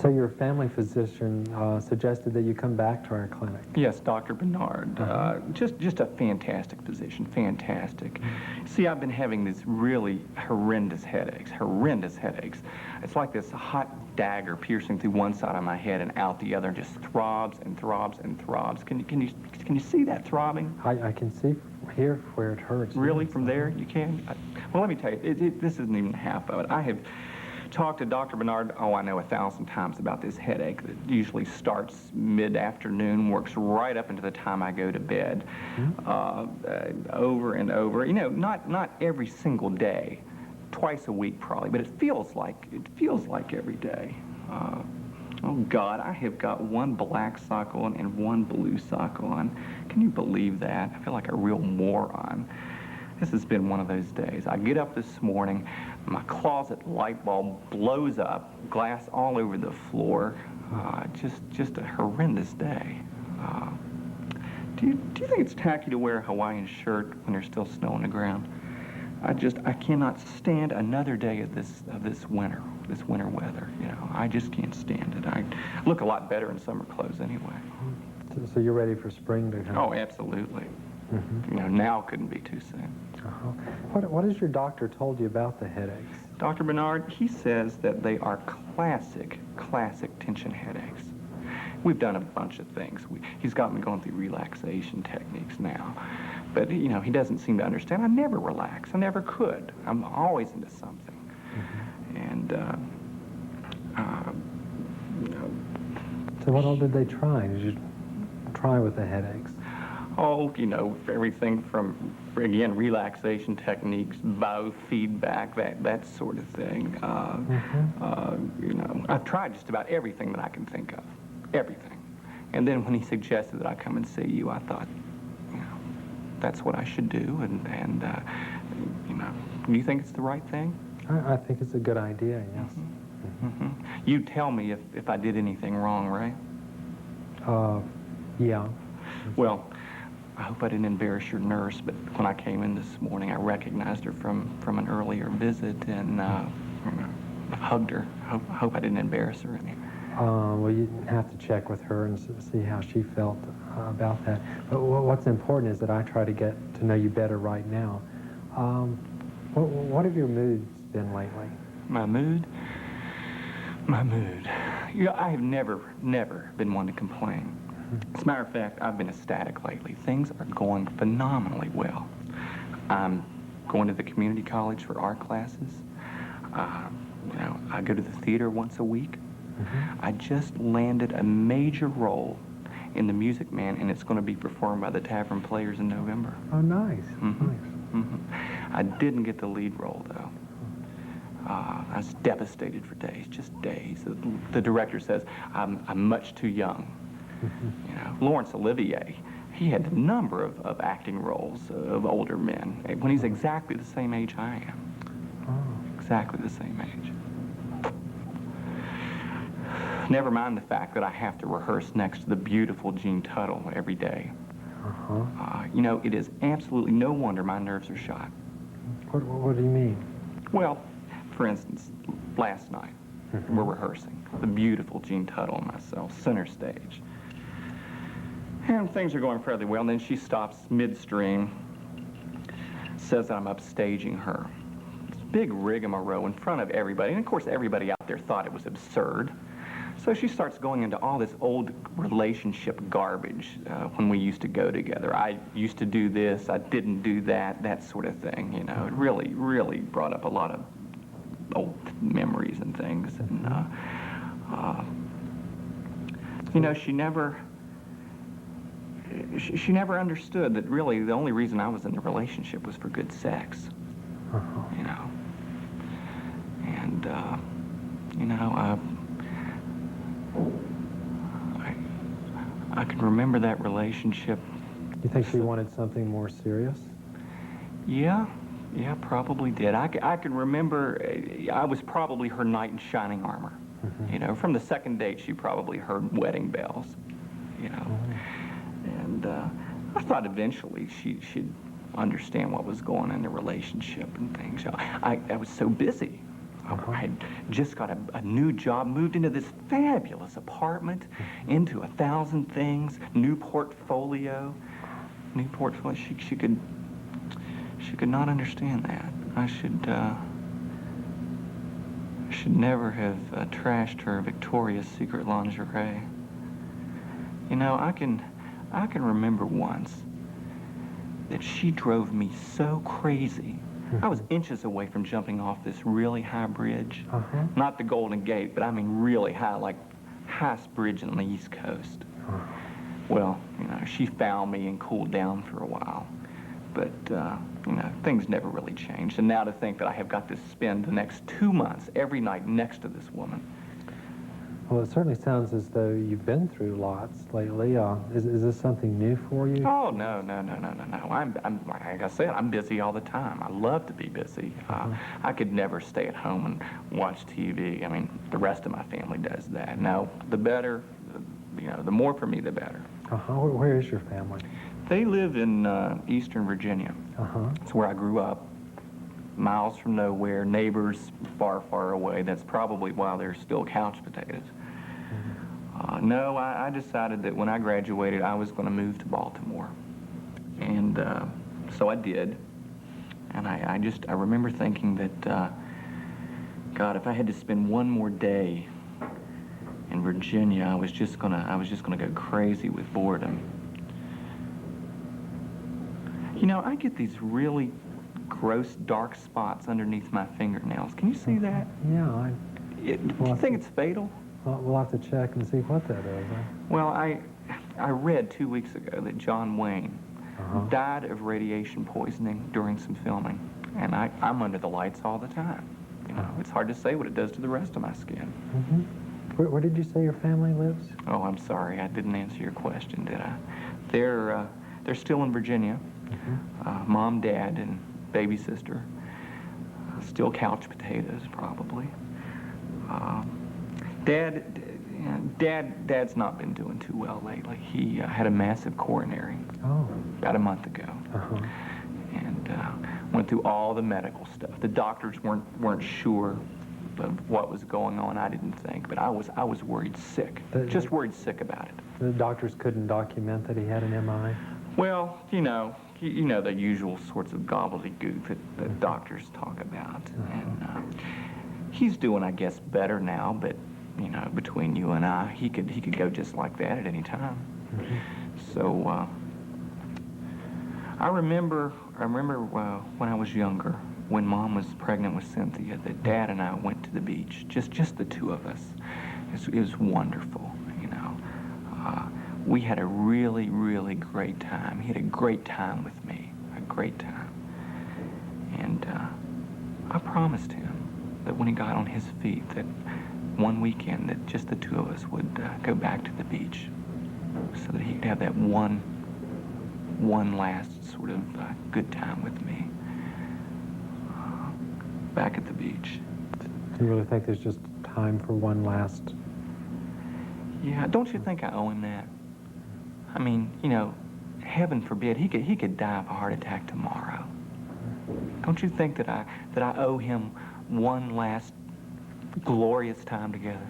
So your family physician suggested that you come back to our clinic. Yes, Dr. Bernard. Just a fantastic physician, fantastic. See, I've been having these really horrendous headaches. It's like this hot dagger piercing through one side of my head and out the other, and just throbs and throbs and throbs. Can you see that throbbing? I can see here where it hurts. Really, Yes. from there, you can? Well, let me tell you, this isn't even half of it. I have talked to Dr. Bernard, I know 1,000 times about this headache that usually starts mid-afternoon, works right up into the time I go to bed, over and over. You know, not every single day, twice a week probably, but it feels like every day. Oh God, I have got one black sock on and one blue sock on. Can you believe that? I feel like a real moron. This has been one of those days. I get up this morning, my closet light bulb blows up, glass all over the floor. Just a horrendous day. Do you think it's tacky to wear a Hawaiian shirt when there's still snow on the ground? I cannot stand another day of this winter weather. You know, I just can't stand it. I look a lot better in summer clothes anyway. So you're ready for spring to come? Oh, absolutely. You know, now couldn't be too soon. What has your doctor told you about the headaches? Dr. Bernard, he says that they are classic tension headaches. We've done a bunch of things. He's got me going through relaxation techniques now. But, you know, he doesn't seem to understand. I never relax. I never could. I'm always into something. And, you know. So what all did they try? Did you try with the headaches? Oh, you know, everything from, again, relaxation techniques, biofeedback, that sort of thing. You know, I've tried just about everything that I can think of. Everything. And then when he suggested that I come and see you, I thought, you know, that's what I should do. And you know, do you think it's the right thing? I think it's a good idea, yes. You tell me if I did anything wrong, right? Yeah. Well, I hope I didn't embarrass your nurse, but when I came in this morning, I recognized her from an earlier visit and hugged her. I hope I didn't embarrass her any. Well, you have to check with her and see how she felt about that. But what's important is that I try to get to know you better right now. What have your moods been lately? My mood? My mood. You know, I have never been one to complain. As a matter of fact, I've been ecstatic lately. Things are going phenomenally well. I'm going to the community college for art classes. You know, I go to the theater once a week. I just landed a major role in The Music Man, and it's going to be performed by the Tavern Players in November. Oh, nice. Nice. I didn't get the lead role, though. I was devastated for days, just days. The director says I'm much too young. You know, Laurence Olivier, he had a number of acting roles of older men when he's exactly the same age I am. Exactly the same age. Never mind the fact that I have to rehearse next to the beautiful Jean Tuttle every day. You know, it is absolutely no wonder my nerves are shot. What do you mean? Well, for instance, last night, we're rehearsing the beautiful Jean Tuttle and myself, center stage. And things are going fairly well, and then she stops midstream, says that I'm upstaging her. It's a big rigmarole in front of everybody, and of course everybody out there thought it was absurd. So she starts going into all this old relationship garbage when we used to go together. I used to do this, I didn't do that, that sort of thing, you know. It really brought up a lot of old memories and things. And, you know, she never understood that really the only reason I was in the relationship was for good sex, you know. And, you know, I can remember that relationship. You think she wanted something more serious? Yeah, probably did. I can remember I was probably her knight in shining armor. You know, from the second date, she probably heard wedding bells, you know. And I thought eventually she'd understand what was going on in the relationship and things. I was so busy. I had just got a new job, moved into this fabulous apartment, into 1,000 things, new portfolio. She could not understand that. I should never have trashed her Victoria's Secret lingerie. You know, I can remember once that she drove me so crazy. I was inches away from jumping off this really high bridge. Not the Golden Gate, but I mean really high, like highest bridge on the East Coast. Well, you know, she found me and cooled down for a while. But, you know, things never really changed. And now to think that I have got to spend the next 2 months every night next to this woman. Well, it certainly sounds as though you've been through lots lately. Is this something new for you? Oh, no. I'm like I said, I'm busy all the time. I love to be busy. I could never stay at home and watch TV. I mean, the rest of my family does that. No, the better, you know, the more for me, the better. Where is your family? They live in Eastern Virginia. It's where I grew up. Miles from nowhere, neighbors far, far away. That's probably why they're still couch potatoes. No, I decided that when I graduated, I was going to move to Baltimore. And so I did. And I remember thinking that, God, if I had to spend one more day in Virginia, I was just gonna go crazy with boredom. You know, I get these really gross dark spots underneath my fingernails. Can you see that? Yeah. Do you think it's fatal? Well, we'll have to check and see what that is. Well, I read 2 weeks ago that John Wayne died of radiation poisoning during some filming. And I'm under the lights all the time. You know, it's hard to say what it does to the rest of my skin. Where did you say your family lives? Oh, I'm sorry. I didn't answer your question, did I? They're still in Virginia. Mom, Dad, and baby sister. Still couch potatoes, probably. Dad's not been doing too well lately. He had a massive coronary about a month ago, and went through all the medical stuff. The doctors weren't sure of what was going on. I didn't think, but I was worried sick. Just worried sick about it. The doctors couldn't document that he had an MI? Well, you know the usual sorts of gobbledygook that doctors talk about. And he's doing, I guess, better now, but, you know, between you and I, he could go just like that at any time. So, I remember when I was younger, when Mom was pregnant with Cynthia, that Dad and I went to the beach, just the two of us. It was wonderful, you know. We had a really, really great time. He had a great time with me, a great time. And I promised him that when he got on his feet, that one weekend, that just the two of us would go back to the beach, so that he could have that one last sort of good time with me, back at the beach. Do you really think there's just time for one last? Yeah, don't you think I owe him that? I mean, you know, heaven forbid, he could die of a heart attack tomorrow. Don't you think that I owe him one last glorious time together?